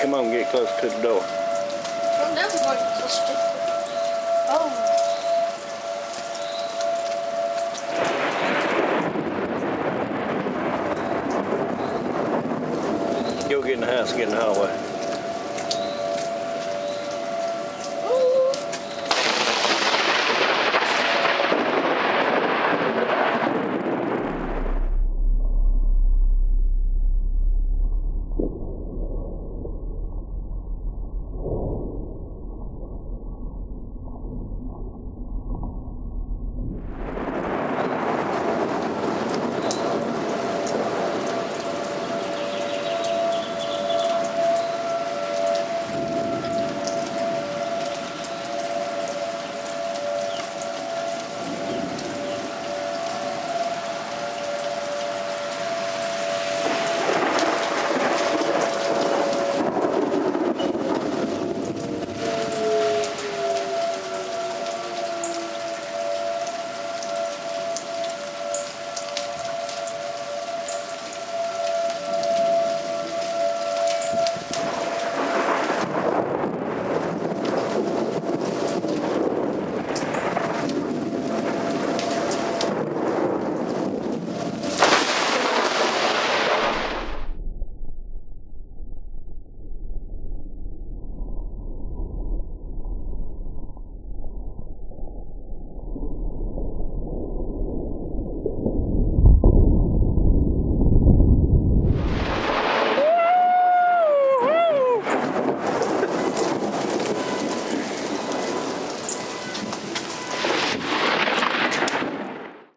Come on, get close to the door. I'm never going to close to. Oh. Go get in the house and get in the hallway.